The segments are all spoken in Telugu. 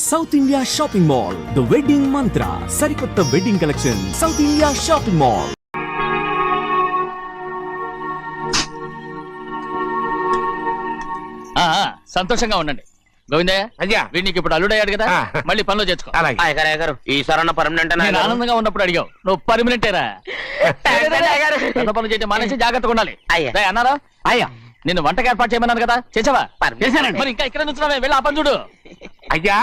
South India shopping mall, the wedding మంత్ర, సరికొత్త wedding collection, south India shopping mall. సంతోషంగా ఉండండి గోవిందయ్య. అయ్యా వీడికి ఇప్పుడు అల్లుడయ్యాడు కదా, మళ్ళీ పనిలో చేర్చుకో. ఈసారన్నా పర్మనెంట్ నేను ఆనందంగా ఉన్నప్పుడు అడిగావు, నువ్వు పర్మనెంటేరా? పెద్ద పనులు చేయడం మానేసి జాగ్రత్తగా ఉండాలి. అన్నారా? అయ్యా నిన్ను వంటకి ఏర్పాటు చేయమన్నాను కదా, చేసావా? చేశానండి. మరి ఇంకా ఇక్కడ నుంచున్నావే, వెళ్ళి ఆ పని చూడు. అయ్యా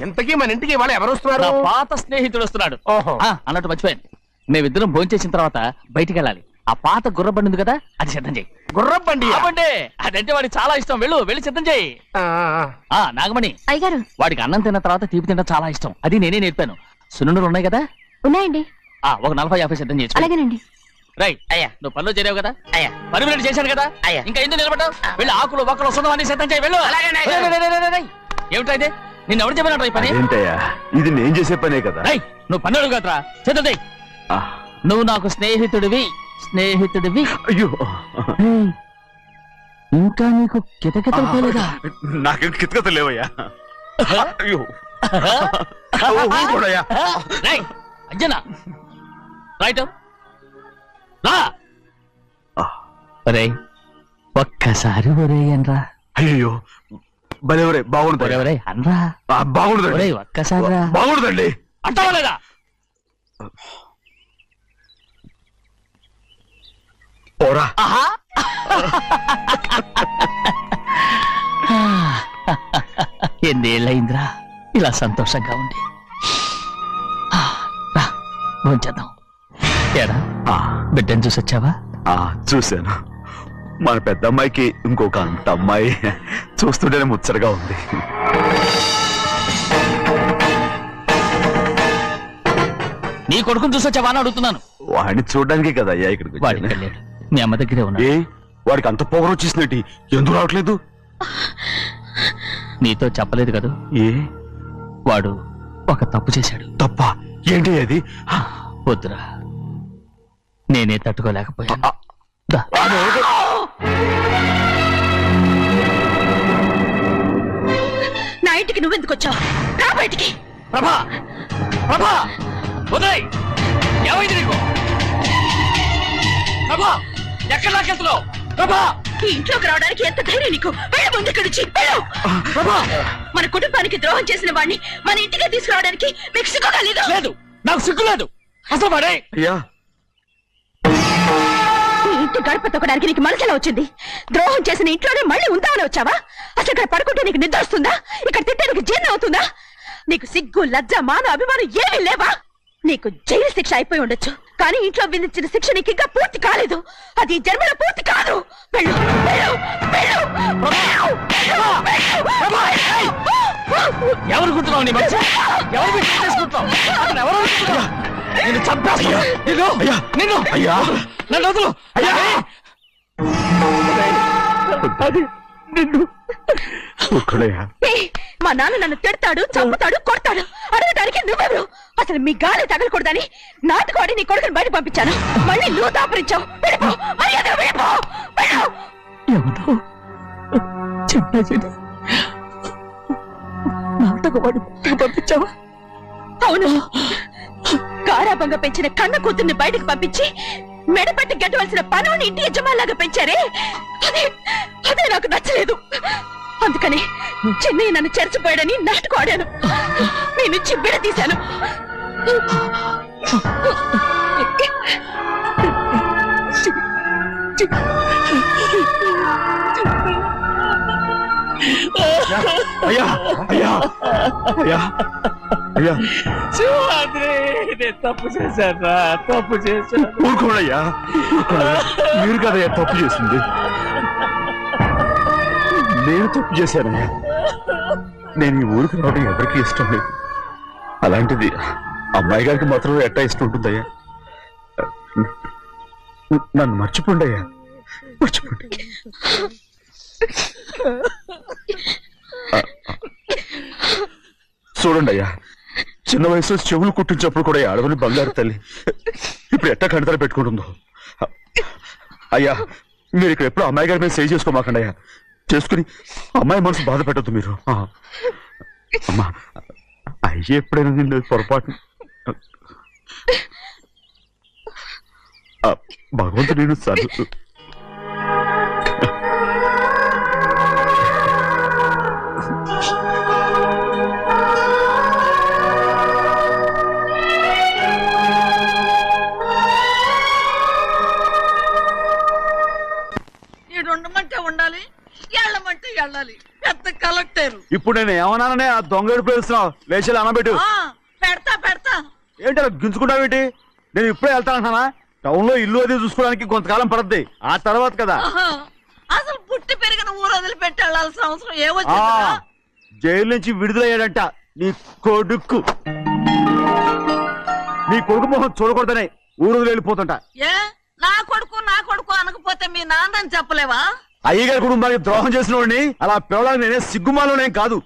ఇంతకీ మన ఇంటికి వాళ్ళు ఎవరు వస్తున్నారు? నా పాత స్నేహితుడు వస్తున్నాడు. ఓహో. అన్నట్టు మర్చిపోయాను, మేమిద్దరం భోంచేసిన తర్వాత బయటికి వెళ్ళాలి. ఆ పాత గుర్రబండి ఉంది కదా, అది సిద్ధం చేయి. గుర్రబండి అవ్వండి, అదంటే వాడికి చాలా ఇష్టం. వెళ్ళి సిద్ధం చేయి. నాగమణి, అయ్యగారు వాడికి అన్నం తిన్న తర్వాత తీపి తినడం చాలా ఇష్టం. అది నేనే నేర్పాను. సున్నుండలు ఉన్నాయి కదా? ఉన్నాయండి. ఒక 40-50 సిద్ధం చేసి. అలాగేనండి. రైట్ అయ్యా, నువ్వు పనిలో చేరావు కదా, అయ్యా పర్మనెంట్ చేశాను కదా, అయ్యా ఇంకా ఎందుకు నిలబడ్డావు? వెళ్ళి ఆకులు ఒక్కలు వస్తుందో అన్ని సిద్ధం చేయి. వెళ్ళు. ఏమిటా ఇది? నిన్ను ఎవరు చెప్పినట్టు ఈ పని? ఏంటయ్యా, ఇది నేను చేసే పనే కదా. నువ్వు పని అడుగు కదరా, సిద్ధం చేయి. నువ్వు నాకు స్నేహితుడివి. అయ్యో, ఇంకా నీకు కితకితలు పోలేదా? నాకేం కితకత లేవయ్యా. అయ్యో ఊరుకోడయ్యా. అంజనా రైట్ రా. ఒరే ఒక్కసారి ఒరే అనరా. అయ్యో భలేవరే, బాగుంటుంది. ఒరే అనరా. బాగుండదండి. ఒరే ఒక్కసారి రా. బాగుండదండి. అంటావా లేదా? ఓరా. ఎన్నేళ్ళయిందిరా ఇలా సంతోషంగా ఉండి. భోంచేద్దాం. ఏడా బిడ్డను చూసొచ్చావా? చూశాను. మన పెద్ద అమ్మాయికి ఇంకొక అంత అమ్మాయి చూస్తుంటేనే ముచ్చటగా ఉంది. నీ కొడుకుని చూసొచ్చావా అని అడుగుతున్నాను. వాడిని చూడడానికి కదా అయ్యా ఇక్కడికి వాడికి వెళ్ళాడు, మీ అమ్మ దగ్గరే ఉన్నా. వాడికి అంత పొగరు వచ్చేసినట్టు ఎందుకు రావట్లేదు? నీతో చెప్పలేదు కదా, వాడు ఒక తప్పు చేశాడు. తప్ప ఏంటి అది? వద్దురా, నేనే తట్టుకోలేకపోయాను. నా ఇంటికి నువ్వెందుకు వచ్చావు? రా బయటికి. ప్రభా ప్రభా వదిలేయ్. ఏమైంది నీకు? ప్రభా ఎక్కడ లాకెళ్తున్నావు? ప్రభా ఈ ఇంట్లోకి రావడానికి ఎంత ధైర్యం నీకు? వెళ్ళ ముందు ఇక్కడి నుంచి వెళ్ళు. మన కుటుంబానికి ద్రోహం చేసిన వాడిని మన ఇంటికి తీసుకురావడానికి మీకు సిగ్గుగా లేదు? లేదు, నాకు సిగ్గు లేదు అసలు. వాడే ఈ ఇంటి గడప తొక్కడానికి నీకు మనసు ఎలా వచ్చింది? ద్రోహం చేసిన ఇంట్లోనే మళ్ళీ ఉందామని వచ్చావా? అసలు ఇక్కడ పడుకుంటే నీకు నిద్ర వస్తుందా? ఇక్కడ తింటే నీకు జీర్ణం అవుతుందా? నీకు సిగ్గు, లజ్జ, మాన, అభిమానం ఏమీ లేవా? నీకు జైలు శిక్ష అయిపోయి ఉండొచ్చు, కానీ ఇంట్లో విధించిన శిక్ష నీకు ఇంకా పూర్తి కాలేదు. అది జన్మలో పూర్తి కాదు. వెళ్ళు, వెళ్ళు, వెళ్ళు, ఎవరు గుర్తున్నావు? నీ మంచి ఎవరు చేసుకుంటావు? నిన్ను చంపేస్తా. నిన్ను అయ్యా నన్ను వదులు. మా నాన్న నన్ను తిడతాడు, చంపుతాడు, కొడతాడు. అడగడానికి నువ్వెవరు? అసలు మీ గాలి తగలకూడదని నాటుకోడి నీ కొడుకుని బయట పంపించాను. మళ్ళీ నువ్వు దాపరించావు. వెళ్ళిపో, మర్యాదగా వెళ్ళిపో, వెళ్ళు. ఎవరు చెప్పేది? నాటకవాడి పంపించావా? అవును, గారాబంగా పెంచిన కన్న కూతుర్ని బయటకు పంపించి మెడపెట్టి గెట్టవలసిన పనుని ఇంటి యజమానిలాగా పెంచారే, అదే నాకు నచ్చలేదు. అందుకని చెన్నయ్య నన్ను చెరచిపోయాడని నాటకం ఆడాను. మీ నుంచి విడదీశాను. అయ్యా అయ్యా అయ్యా అయ్యా, తప్పు చేశారా? తప్పు చేశాను. ఊరుకోడయ్యా, మీరు కదయ్యా తప్పు చేసింది. నేను తప్పు చేశానయ్యా. నేను ఈ ఊరికి రావడం ఎవరికి ఇష్టం లేదు. అలాంటిది అమ్మాయి గారికి మాత్రం ఎట్టా ఇష్టం ఉంటుందయ్యా. నన్ను మర్చిపోండి అయ్యా, మర్చిపోండి. చూడండి అయ్యా, చిన్న వయసులో చెవులు కుట్టించినప్పుడు కూడా ఆడవని బంగారు తల్లి ఇప్పుడు ఎట్టా కంటతల పెట్టుకుంటుందో. అయ్యా మీరు ఇక్కడ ఎప్పుడు అమ్మాయి గారి మీద సేవ్ చేసుకోమాకండి అయ్యా. చేసుకుని అమ్మాయి మనసు బాధ పెట్టద్దు మీరు. అమ్మా అయ్యి ఎప్పుడైనా నిన్ను పొరపాటు భగవంతుడు నేను చదువు ఉండమంటే ఉండాలి, వెళ్ళమంటే వెళ్ళాలి. పెద్ద కలెక్టర్. ఇప్పుడు నేను ఏమన్నాననే ఆ దొంగ పిలుస్తున్నావు లేచి అనబెట్టు. పెడతా పెడతా. ఏంటి అలా గించుకుంటావేంటి? నేను ఇప్పుడే వెళ్తానంటున్నా. టౌన్ లో ఇల్లు అది చూసుకోవడానికి కొంతకాలం పడద్ది, ఆ తర్వాత కదా. అసలు పుట్టి పెరిగిన ఊరు వదిలిపెట్టి వెళ్ళాల్సిన అవసరం ఏమొచ్చిందా? జైలు నుంచి విడుదలయ్యాడంట నీ కొడుకు. నీ కొడుకు మొహం చూడకూడదనే ఊరు వదిలి వెళ్ళిపోతుంట. ఏ నా కొడుకు అనకపోతే మీ నాన్నని చెప్పలేవా? అయ్యగారి కుటుంబానికి ద్రోహం చేసిన వాడిని అలా పిల్లలకు నేనే సిగ్గుమాలోనేం కాదు,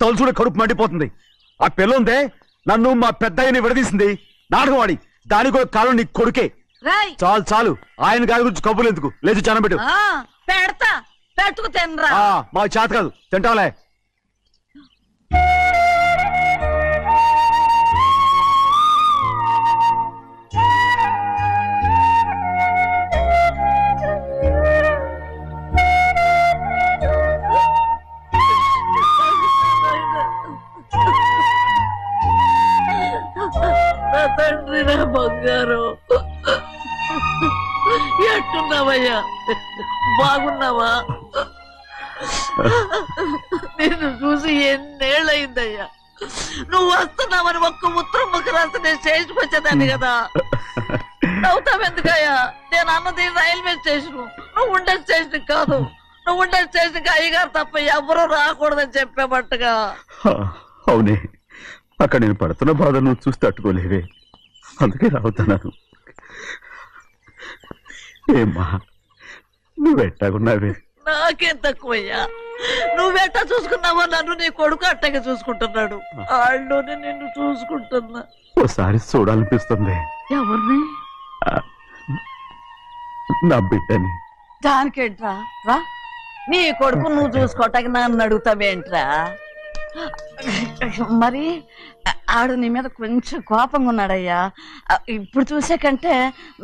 తలుచుకుంటే కడుపు మండిపోతుంది. ఆ పిల్ల ఉందే నన్ను మా పెద్దయ్యని విడదీసింది, నాటకం వాడి. దానికి కూడా కాలం నీ కొడుకే. చాలు చాలు, ఆయన గారి గురించి కబుర్లు ఎందుకు, లేచి చనబెట్టు. పెడతా, పెట్టుకు తినరా. మా చేత కాదు, తింటావులే. తండ్రి నా బంగారు, ఎట్టున్నావయ్యా? బాగున్నావా? నిన్ను చూసి ఎన్నేళ్ళయిందయ్యా. నువ్వు వస్తున్నావని ఒక్క ఉత్తరం ముక్క రాస్తే నేను స్టేషన్కి వచ్చేదాన్ని కదా. నవ్వుతావెందుకయ్యా? నేను అన్నది రైల్వే స్టేషన్, నువ్వు ఉండే స్టేషన్ కాదు. నువ్వు ఉండే స్టేషన్ కి అయ్యగారు తప్ప ఎవరూ రాకూడదని చెప్పేమట్టుగా. అవునే, అక్కడ నేను పడుతున్న బాధ నువ్వు చూసి తట్టుకోలేవే, అందుకే రావుతున్నాను. ఏమ్మా నువ్వెట్టాగున్నావే? నాకేం తక్కువయ్యా, నువ్వెట్టా చూసుకున్నావో నన్ను నీ కొడుకు అట్టగా చూసుకుంటున్నాడు. వాళ్ళలోనే నిన్ను చూసుకుంటున్నా. ఓసారి చూడాలనిపిస్తుంది. ఎవరిని? నా బిడ్డని. దానికేంట్రా? రా, నీ కొడుకు నువ్వు చూసుకోవటానికి నన్ను అడుగుతావేంట్రా? మరి ఆడు నీ మీద కొంచెం కోపంగా ఉన్నాడయ్యా. ఇప్పుడు చూసే కంటే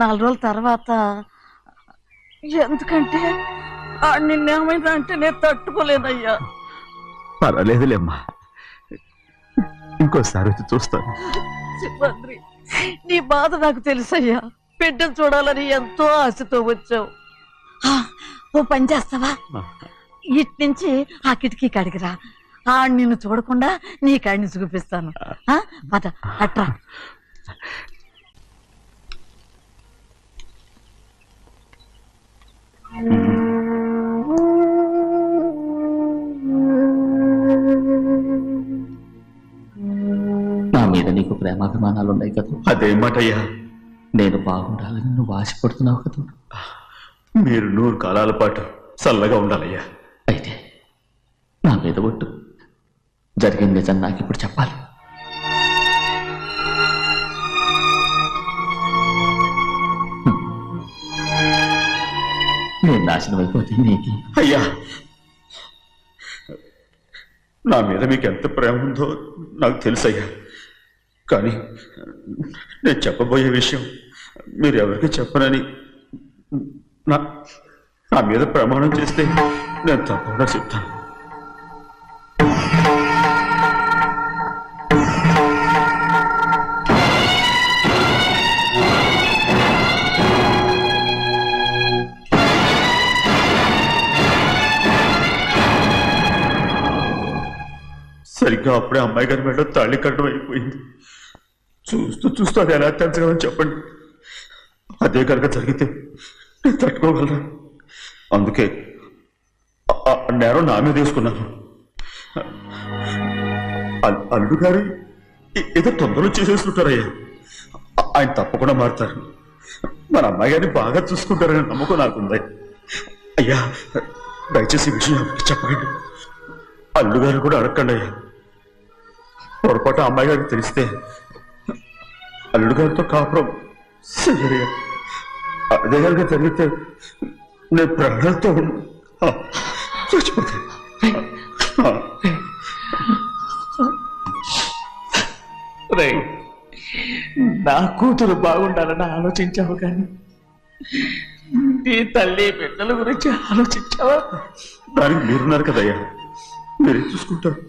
4 రోజుల తర్వాత. ఎందుకంటే నిన్నేమైందా అంటే నేను తట్టుకోలేదయ్యా. పర్వాలేదులేమ్మా, ఇంకోసారి వచ్చి చూస్తాను. సింహాద్రి, నీ బాధ నాకు తెలుసయ్యా. బిడ్డను చూడాలని ఎంతో ఆశతో వచ్చావు. ఓ పని చేస్తావా? ఇటు నుంచి ఆ కిటికీ కాడికిరా. నిన్ను చూడకుండా నీ కాడిని చూపిస్తాను. పద అట్రా. నా మీద నీకు ప్రేమాభిమానాలు ఉన్నాయి కదా. అదేమాటయ్యా? నేను బాగుండాలని నువ్వు ఆశపడుతున్నావు కదా. మీరు 100 కాలాల పాటు చల్లగా ఉండాలయ్యా. అయితే నా మీద ఒట్టు, జరిగిన నిజం నాకు ఇప్పుడు చెప్పాలి. నేను నాశనం అయిపోతే నీకు. అయ్యా, నా మీద మీకు ఎంత ప్రేమ ఉందో నాకు తెలుసయ్యా. కానీ నేను చెప్పబోయే విషయం మీరు ఎవరికి చెప్పనని నా మీద ప్రమాణం చేస్తే నేను తప్పకుండా చెప్తాను. సరిగ్గా అప్పుడే అమ్మాయి గారి మెడ తాళి కట్టడం అయిపోయింది. చూస్తూ చూస్తూ అది ఎలా తెంచగలని చెప్పండి. అదే కనుక జరిగితే నేను తట్టుకోగలరా? అందుకే నేరం నా మీద తీసుకున్నాను. అల్లుడు గారు ఏదో తొందరలో చేసేసుకుంటారయ్యా. ఆయన తప్పకుండా మారుతారు. మన అమ్మాయి గారిని బాగా చూసుకుంటారని నమ్మకం నాకుంది. అయ్యా, దయచేసి ఈ విషయం చెప్పండి. అల్లుడు గారు కూడా అడగండి అయ్యా. పొరపాటు అమ్మాయి గారికి తెలిస్తే అల్లుడు గారితో కాపురం సరిగా అదే కనుక జరిగితే నేను ప్రాణాలతో చచ్చిపోతాను. రేయ్, నా కూతురు బాగుండాలని ఆలోచించావు కానీ నీ తల్లి బిడ్డల గురించి ఆలోచించావా? దానికి మీరున్నారు కదయ్యా, మీరే చూసుకుంటారు.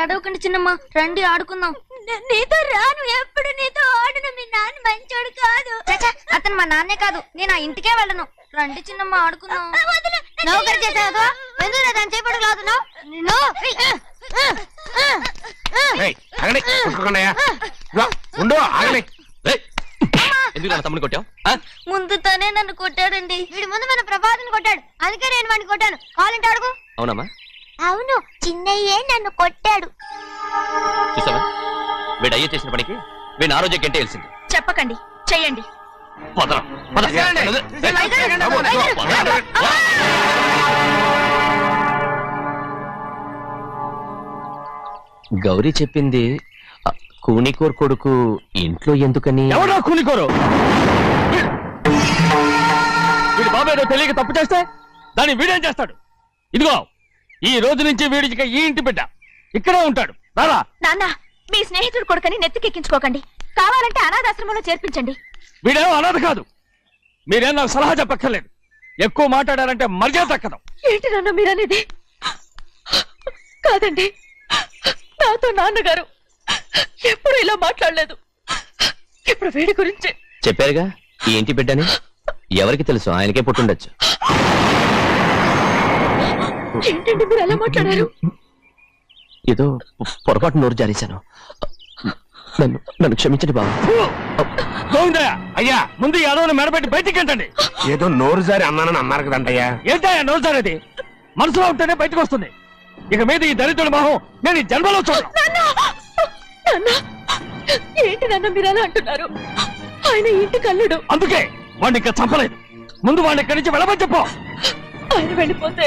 ఏడవకండి చిన్నమ్మ, రండి ఆడుకుందాం. నీతో రాను, ఎప్పుడు నీతో ఆడను. మీ నాన్న మంచోడు కాదు. అతను మా నాన్నే కాదు, నేను ఆ ఇంటికే వెళ్ళను. రండి చిన్నమ్మ ఆడుకుందాం. నౌకరు చేసావు ఎందుకు దాని చేపడు కాదు ఎందుకు తమ్ముని కొట్టావు? ముందు తనే నన్ను కొట్టాడండి. వీడి ముందు మన ప్రభాతం కొట్టాడు, అందుకే నేను వాడిని కొట్టాను. కావాలంటే అడుగు. అవునమ్మా, అవును, చిన్నయ్యే నన్ను కొట్టాడు. చూసావా వీడు అయ్యే చేసిన పనికి వీడిని ఆరోగ్యం కంటే తెలిసింది. చెప్పకండి, చెయ్యండి. గౌరీ చెప్పింది కూనికోర్ కొడుకు ఇంట్లో ఎందుకని? ఎవరో కూనికోరు వీడి బాబు ఏదో తెలియక తప్పు చేస్తే దాన్ని వీడేం చేస్తాడు? ఇదిగో ఈ రోజు నుంచి వీడికి ఈ ఇంటి బిడ్డ ఇక్కడే ఉంటాడు. రారా నాన్న, మీ స్నేహితుడు కొడుకని నెత్తికెక్కించుకోకండి. కావాలంటే అనాథాశ్రమంలో చేర్పించండి. వీడేమో అనాథ కాదు. మీరేం నాకు సలహా చెప్పక్కర్లేదు. ఎక్కువ మాట్లాడారంటే మర్యాద తక్కదు. ఏంటి నాన్న మీరనేది? కాదండి, నాతో నాన్నగారు ఎప్పుడు ఇలా మాట్లాడలేదు. ఇప్పుడు వీడి గురించి చెప్పారుగా ఈ ఇంటి బిడ్డని. ఎవరికి తెలుసు, ఆయనకే పుట్టుండొచ్చు. ఏంటండి మీరు ఎలా మాట్లాడారు? ఏదో పొరపాటు నోరు జారేశాను. నన్ను క్షమించండి బాబు. అయ్యా, ముందు యాదవ్ని మెడపెట్టి బయటికి ఏంటండి? ఏదో నోరు జారి అన్నానని అన్నారు కదంటయ్యా. ఏంటయ్యా నోరు జారేది? మనసులో ఉంటేనే బయటకు వస్తుంది. ఇక మీద ఈ దరిద్రుడి మొహం నేను ఈ జన్మలో చూడను. ఏంటి నాన్న మీరు అలా అంటున్నారు? ఆయన ఇంటి కల్లుడు. అందుకే వాడిని ఇంకా చంపలేదు. ముందు వాడిని ఇక్కడి నుంచి వెళ్ళమని చెప్పు. ఆయన వెళ్ళిపోతే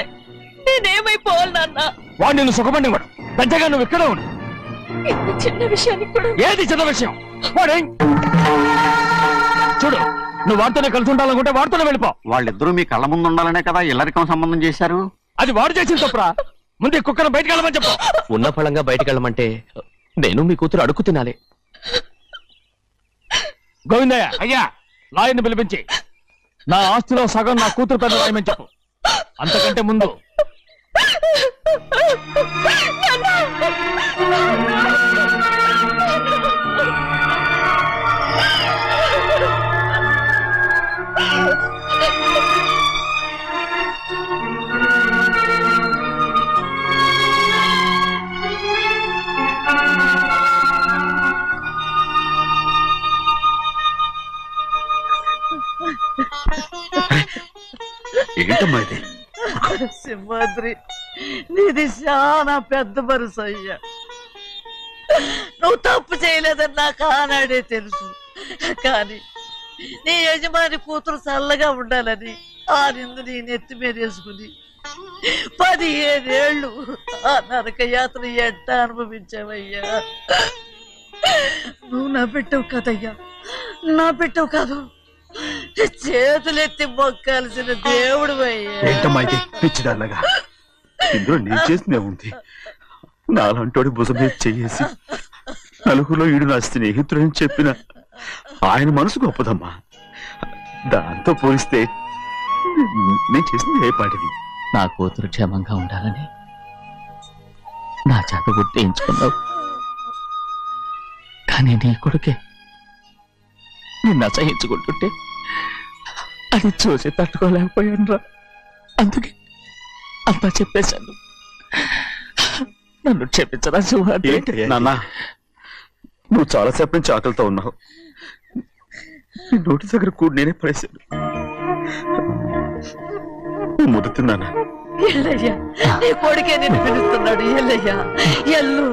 నేనేమైపోవాలి నాన్న? వాడు నిన్ను సుఖపడివాడు. పెద్దగా నువ్వు ఇక్కడే ఉండు. ఇంత చిన్న విషయానికి కూడా ఏది చిన్న విషయం? వాడే చూడు, నువ్వు వాడితోనే కలిసి ఉండాలనుకుంటే వాడితోనే వెళ్ళిపో. వాళ్ళిద్దరూ మీ కళ్ళ ముందు ఉండాలనే కదా ఇల్లరికం సంబంధం చేశారు. అది వాడు చేసిన తప్పురా. ముందు ఈ కుక్కను బయటకు వెళ్ళమని చెప్పు. ఉన్న ఫలంగా బయటకు వెళ్ళమంటే నేను మీ కూతురు అడుగు తినాలి. గోవిందయ్య, అయ్యా, లాయర్ని పిలిపించి నా ఆస్తిలో సగం నా కూతురు పెద్ద రాయమని చెప్పు. అంతకంటే ముందు ఏంటమ్మా ఇది? సింహాద్రి, నీది చాలా పెద్ద మనసు అయ్యా. నువ్వు తప్పు చేయలేదని నాకు ఆనాడే తెలుసు. కానీ నీ యజమాని కూతురు చల్లగా ఉండాలని ఆ నిందు నీ నెత్తి మీద వేసుకుని 15 ఏళ్ళు ఆ నరక యాత్ర ఎట్ట అనుభవించావయ్యా. నువ్వు నా పెట్టవు కదయ్యా, నా పెట్టవు కాదు, చేతులెత్తి మొక్కాల్సిన దేవుడు అయ్యా. ఏంటమ్మా ఇది పిచ్చిదాన్నగా? ఇందులో నేను చేసినే ఉంది. నాలంటోడి భుజం మీద చెయ్యేసి నలుగురిలో ఈడు నా స్నేహితుడని చెప్పిన ఆయన మనసు గొప్పదమ్మా. దాంతో పోలిస్తే నేను చేసింది ఏ పాటిది? నా కూతురు క్షేమంగా ఉండాలని నా చేత గుర్తించుకున్నావు. కానీ నీ కొడుకే నిన్ను అసహించుకుంటుంటే అది చూసి తట్టుకోలేకపోయాను రా. అందుకే అంతా చెప్పేశాను. నన్ను క్షమించరా సింహాద్రి. నాన్న, నువ్వు చాలాసేపు నుంచి ఆకలితో ఉన్నావు. నీ నోటి దగ్గర కూడా నేనే పడేశాను. ముద్దు తిన్నానా? ఎల్లయ్యా, నీ కొడుకే నిన్ను పిలుస్తున్నాడు. ఎల్లయ్యా, ఎల్లు.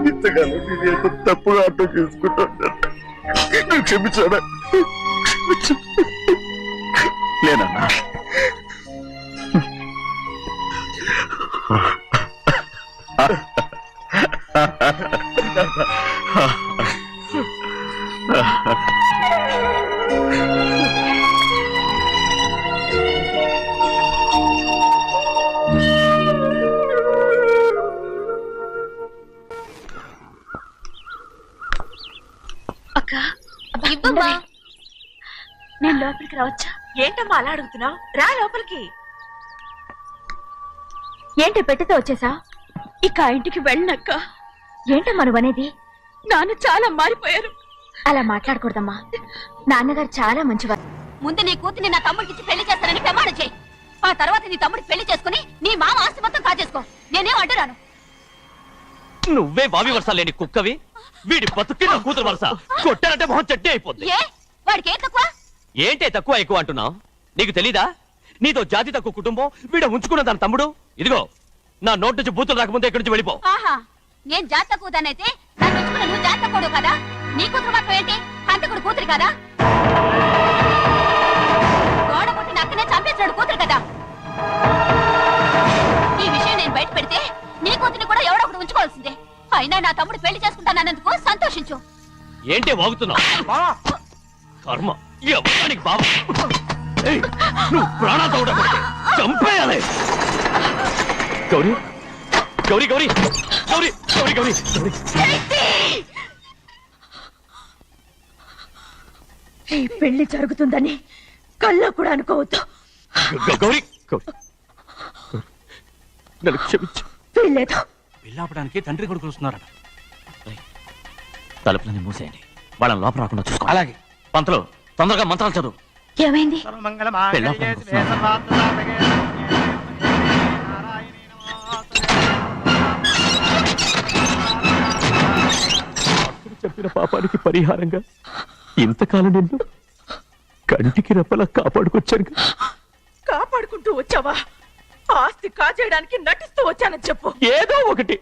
ఇంతకాలం నేను ఎంత తప్పుగా అర్థం చేసుకుంటాను. క్షమించాడా? లేనన్నా. అక్క ఇవ్వమ్మా. నేను లోపలికి రావచ్చా? ఏంటమ్మా అలా అడుగుతున్నావు? రా లోపలికి. ఏంటి పెట్టితో వచ్చేసా? ఇక ఆ ఇంటికి వెళ్ళనక్క. ఏంటమ్మా నువ్వు అనేది? నాన్న చాలా మారిపోయారు. అలా మాట్లాడకూడదమ్మా. నాన్నగారు చాలా మంచివారు. ముందు నీ కూతుర్ని నా తమ్ముడికి పెళ్లి చేస్తానని ప్రమాణం చేయి. ఆ తర్వాత నీ తమ్ముడికి పెళ్లి చేసుకుని నీ మామ ఆస్తి మొత్తం కాజేసుకో. నేనేం అడ్డురాను. నువ్వే వావి వరుస లేని కుక్కవి. వీడి బతుక్కి నా కూతురు వరుస. కొట్టానంటే మొహం చెట్టే అయిపోద్ది. ఏ వాడికి ఏం తక్కువ? ఏంటే తక్కువ ఎక్కువ అంటున్నావు? నీకు తెలీదా? నీతో జాతి తక్కువ కుటుంబం వీడ ఉంచుకున్న దాని తమ్ముడు. ఇదిగో నా నోటి నుంచి బూతులు రాకముందే ఇక్కడి నుంచి వెళ్ళిపో. ఆహా, నేను జాతి తక్కువదానైతే నన్ను ఉంచుకున్న నువ్వు జాతి తక్కువ కదా? నీ కూతురు మాత్రం ఏంటి? హంతకుడు కూతురు కదా? గోడ పుట్టిన అక్కనే చంపేశాడు కూతురు కదా? ఈ విషయం నేను బయట పెడితే నీ కూతురిని కూడా ఎవడో ఒకటి ఉంచుకోవాల్సిందే. అయినా నా తమ్ముడు పెళ్లి చేసుకుంటానన్నందుకు సంతోషించు. ఏంటే వాగుతున్నావు? కర్మ ఎవరికి బాబు. నువ్వు ప్రాణాలతో ఉండకూడదు. చంపేయాలి. గౌరీ గౌరీ గౌరీ గౌరీ గౌరీ గౌరీ ఈ పెళ్లి జరుగుతుందని కల్లో కూడా అనుకోవద్దు. గౌరీ నన్ను క్షమించు. వీల్లేదు. పెళ్ళాపడానికి తండ్రి కొడుకులు వస్తున్నారట. తలుపులని మూసేయండి. వాళ్ళని లోపల రాకుండా చూసుకో. అలాగే. పంతులు తొందరగా మంత్రాలు చదువు. ఏమైంది? చెప్పిన పాపానికి పరిహారంగా ఇంతకాలం నిన్ను కంటికి రెప్పలా కాపాడుకొచ్చాను. కాపాడుకుంటూ వచ్చావా? ఆస్తి కాజేయడానికి నటిస్తూ వచ్చానని చెప్పు. ఏదో ఒకటి.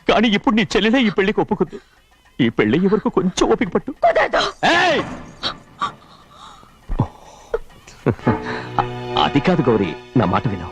కానీ ఇప్పుడు నీ చెల్లెలే ఈ పెళ్లికి ఒప్పుకుంది. ఈ పెళ్లి వరకు కొంచెం ఓపిక పట్టు. కుదరదు. ఏయ్! అది కాదు గౌరీ, నా మాట విను.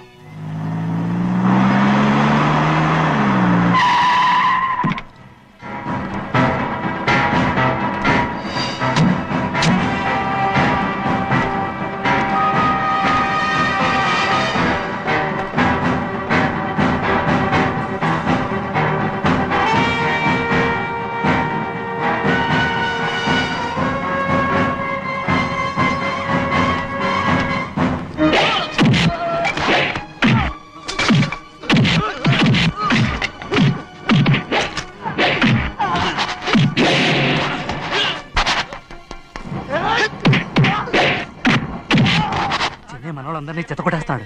మనోళ్ళందరినీ చెత్తకొట్టేస్తాడు.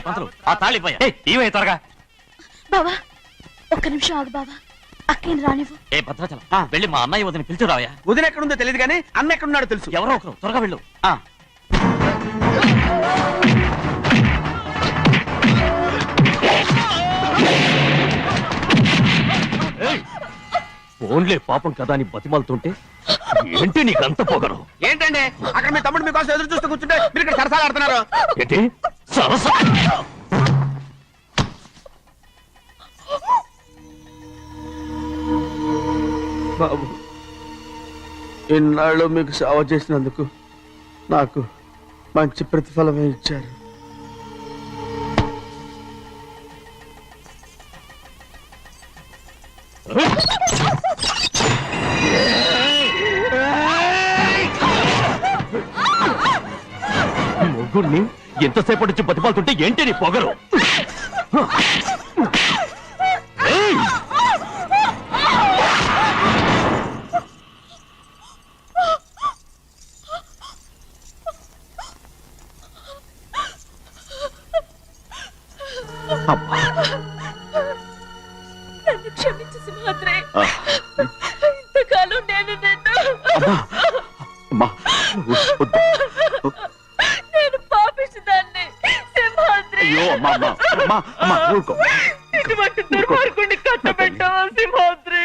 పంతులు ఆ తాళి పోయా. ఇవే త్వరగా. బావా ఒక్క నిమిషం ఆగు బావా. అక్కేం రానివ్వు. ఏ భద్రాచలం వెళ్ళి మా అన్నయ్య వదిన పిలిచిరావయ్యా. వదిన ఎక్కడుందో తెలియదు కానీ అన్న ఎక్కడున్నాడో తెలుసు. ఎవరో ఒకరు త్వరగా వెళ్ళు. ఫోన్లే పాపం కదా అని బతిమాలుతుంటే ఏంటి నీకంత పొగరు? ఏంటండి అక్కడ మీ తమ్ముడు మీకోసం ఎదురు చూస్తూ కూర్చుంటే మీరు ఇక్కడ సరసాలు ఆడుతున్నారు. ఏంటి సరస? బాబు, ఇన్నాళ్ళు మీకు సేవ చేసినందుకు నాకు మంచి ప్రతిఫలమే ఇచ్చారు. ముగ్గురిని ఎంతసేపటి నుంచి బతిమాలుతుంటే ఏంటి నీ పొగరు? నన్ను క్షమించు సింహాద్రి. ఇంతకాలం నేను నేను పాపిస్తుదాన్ని సింహాద్రి. అయ్యో అమ్మా ఊరుకో. ఇటువంటి దుర్మార్గుడిని కట్టబెట్టావా సింహాద్రి?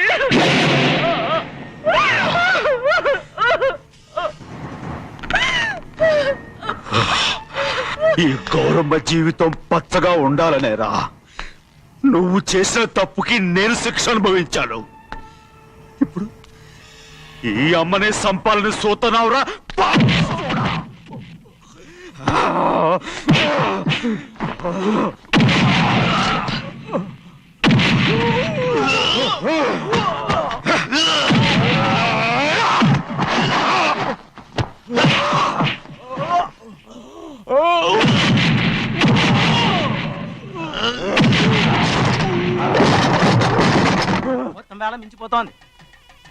ఈ గౌరమ్మ జీవితం పచ్చగా ఉండాలనేరా నువ్వు చేసిన తప్పుకి నేను శిక్ష అనుభవించాను. ఇప్పుడు ఈ అమ్మనే సంపాలని సోతనావురా పాపిస్తోడా. మొత్తం వేళ మించిపోతోంది.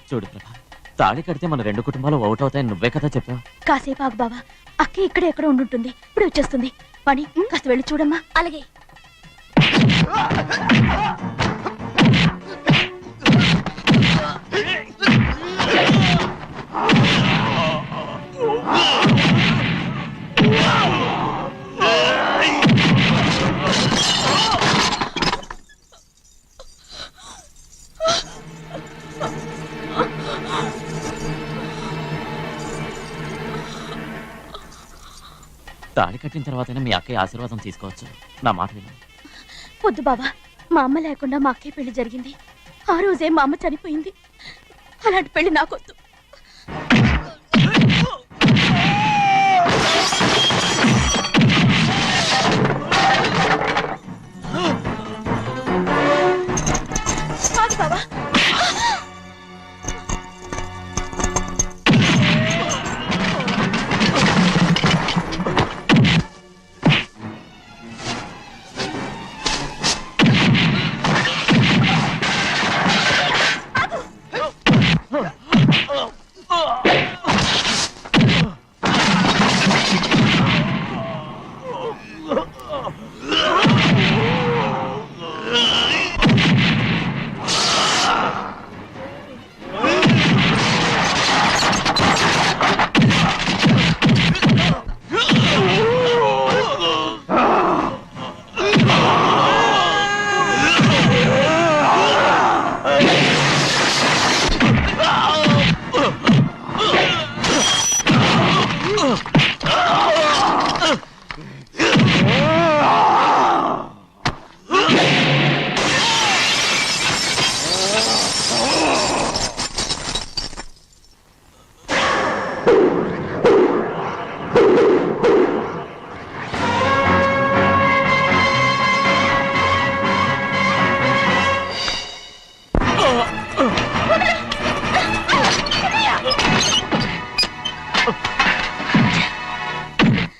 చూడు ప్రభా, తాళి కడితే మన రెండు కుటుంబాలు అవుట్ అవుతాయని నువ్వే కదా చెప్పావు. కాసేపు ఆగు బావా, అక్క ఇక్కడే ఎక్కడ ఉండుంటుంది, ఇప్పుడు వచ్చేస్తుంది. పని కాస్త వెళ్ళి చూడమ్మా. అలాగే. తాళి కట్టిన తర్వాతనే మీ అక్కయ్య ఆశీర్వాదం తీసుకోవచ్చు. నా మాట విను. వద్దు బావా, మా అమ్మ లేకుండా మా అక్కయ్య పెళ్లి జరిగింది. ఆ రోజే మా అమ్మ చనిపోయింది. అలాంటి పెళ్లి నాకొద్దు. కాదు బావా.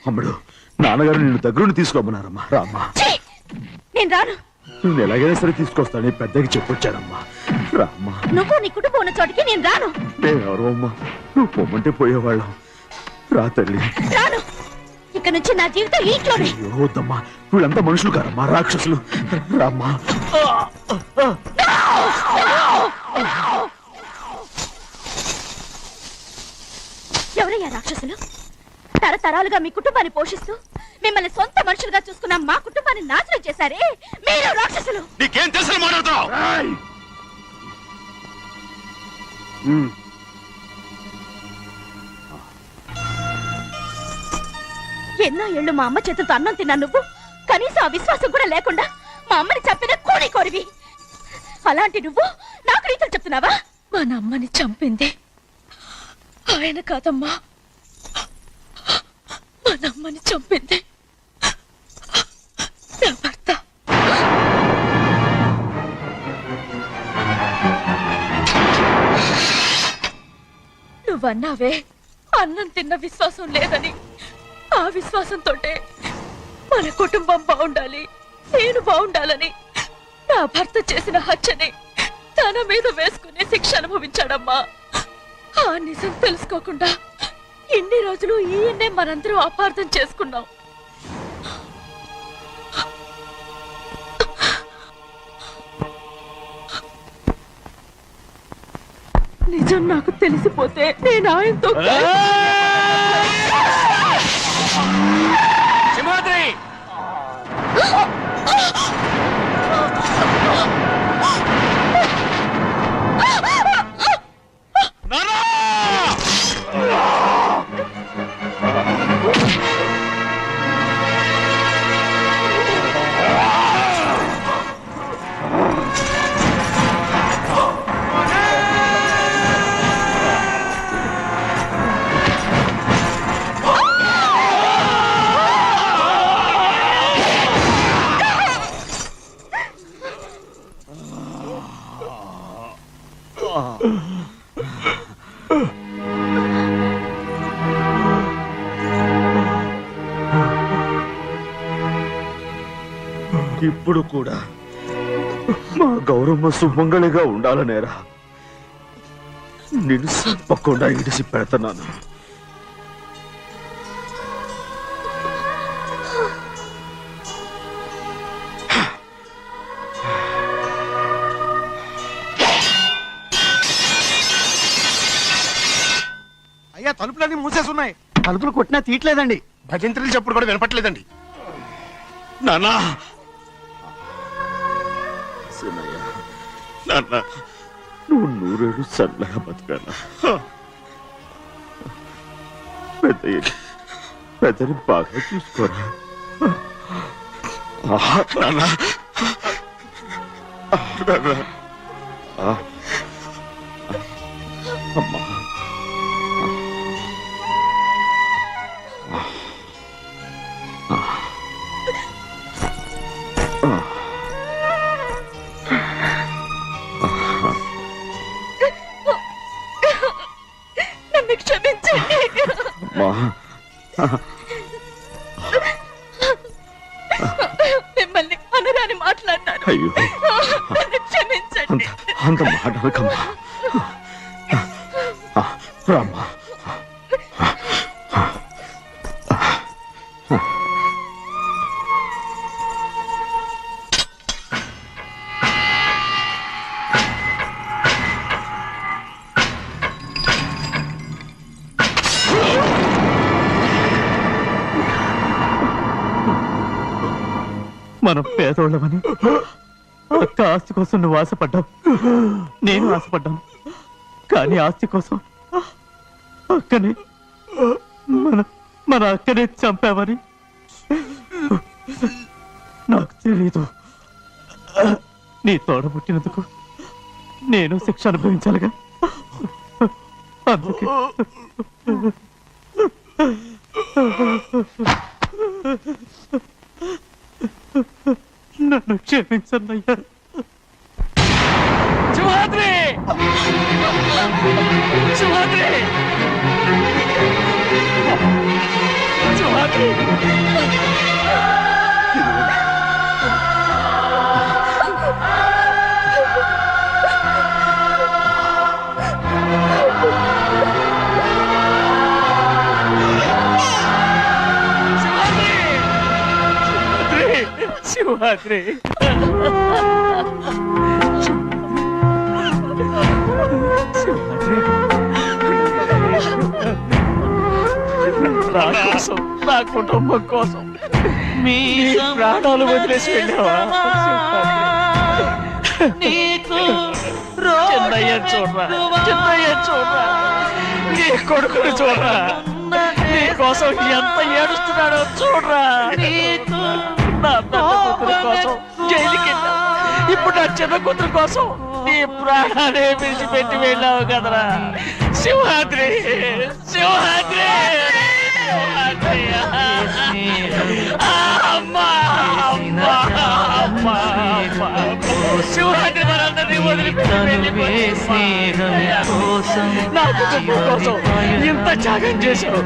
అమ్ముడు, నాన్నగారు నిన్ను దగ్గరుండి తీసుకోమన్నారమ్మా. రామ్మా. నేను రాను. నువ్వు ఎలాగైనా సరే తీసుకొస్తాను, పెద్దకి చెప్పొచ్చానమ్మా. రామ్మా. నువ్వు నీ కుటుంబం ఉన్న చోటికి నేను రాను. మేమెవరో అమ్మా, నువ్వు పొమ్మంటే పోయేవాళ్ళం. రా తల్లి. రాను. ఇక నుంచి నా జీవితం ఇంట్లోనే. అయ్యో, వద్దమ్మా, వీళ్ళంతా మనుషులు కారమ్మా, రాక్షసులు. రామ్మా. ఎవరయ్యా రాక్షసులు? తరతరాలుగా మీ కుటుంబాన్ని పోషిస్తూ మిమ్మల్ని సొంత మనుషులుగా చూసుకున్న మా కుటుంబాన్ని నాశనం చేశారే మీరు రాక్షసులు. నీకేం తెలుసు మాట్లాడుతున్నావు? ఎన్నో ఏళ్ళు మా అమ్మ చేతులతో అన్నం తిన్నా నువ్వు కనీసం ఆ విశ్వాసం కూడా లేకుండా మా అమ్మని చంపిన కూని కోరివి. అలాంటి నువ్వు నాకు రీతులు చెప్తున్నావా? మా అమ్మని చంపింది ఆయన కాదమ్మా, మా అమ్మని చంపింది నా భర్త. నువ్వన్నావే అన్నం తిన్న విశ్వాసం లేదని. ఆ విశ్వాసంతోటే మన కుటుంబం బాగుండాలి, నేను బాగుండాలని నా భర్త చేసిన హత్యని తన మీద వేసుకునే శిక్ష అనుభవించాడమ్మా. ఆ నిజం తెలుసుకోకుండా ఇన్ని రోజులు ఈయన్నే మనందరం అపార్థం చేసుకున్నాం. నిజం నాకు తెలిసిపోతే నేను ఆయనతో సింహాద్రి ఇప్పుడు కూడా మా గౌరమ్మ సుమంగళిగా ఉండాలనేరా నేను తప్పకుండా ఇడిసి పెడతాను. అయ్యా తలుపులన్నీ మూసేసున్నాయి. తలుపులు కొట్టినా తీయట్లేదండి. భజంత్రులు చెప్పుడు కూడా వినపట్లేదండి. నానా సినయ్య, నాన్న నువ్వు 100 ఏళ్ళు చల్లగా బతకాలా. పెద్దని బాగా చూసుకోరా. నాన్న అమ్మా నన్ను క్షమించండి. మిమ్మల్ని అనురాని మాట్లాడినాను. అయ్యో నన్ను క్షమించండి. అంత మాటలకమ్మా. రామ్మా. మనం పేదోళ్ళమని అక్క ఆస్తి కోసం నువ్వు ఆశపడ్డావు, నేను ఆశపడ్డాను. కానీ ఆస్తి కోసం అక్కని మన అక్కనే చంపావని నాకు తెలీదు. నీ తోడ పుట్టినందుకు నేను శిక్ష అనుభవించాలిగా. అందుకే నన్ను క్షమించన్నయ్యా. సింహాద్రి! సింహాద్రి! సింహాద్రి! శివరాత్రి నా కోసం, నా కుటుంబం కోసం మీ ప్రాణాలు వదిలేసి వెళ్ళావా? చిన్నయ్య చూడరా, చిన్నయ్య చూడరా, నీ కొడుకుని చూడరా, నీ కోసం ఎంత ఏడుస్తున్నాడో చూడరా. నా పెద్ద కూతురు కోసం జైలుకి వెళ్ళావు, ఇప్పుడు నా చిన్న కూతురు కోసం నీ ప్రాణాలే విడిచిపెట్టి వెళ్ళావు కదరా. సింహాద్రి, సింహాద్రి, సింహాద్రి! అమ్మా, అమ్మా, అమ్మా, అమ్మా! సింహాద్రి మనందరినీ వదిలిపెట్టి నా కుటుంబం కోసం ఇంత త్యాగం చేశావు.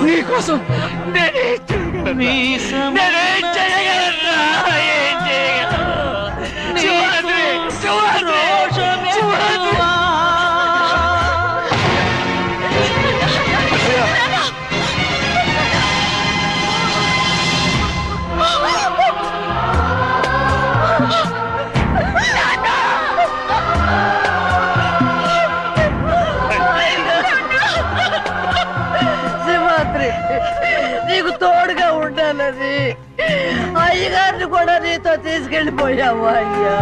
నీ కోసం నేనేం చేయగలరా? ఏం చేయగలరా? సింహాద్రి, సింహాద్రి, సింహాద్రి! సింహాద్రి, నీకు తోడుగా ఉండాలని అయ్యగారిని కూడా నీతో తీసుకెళ్ళిపోయావా అయ్యా?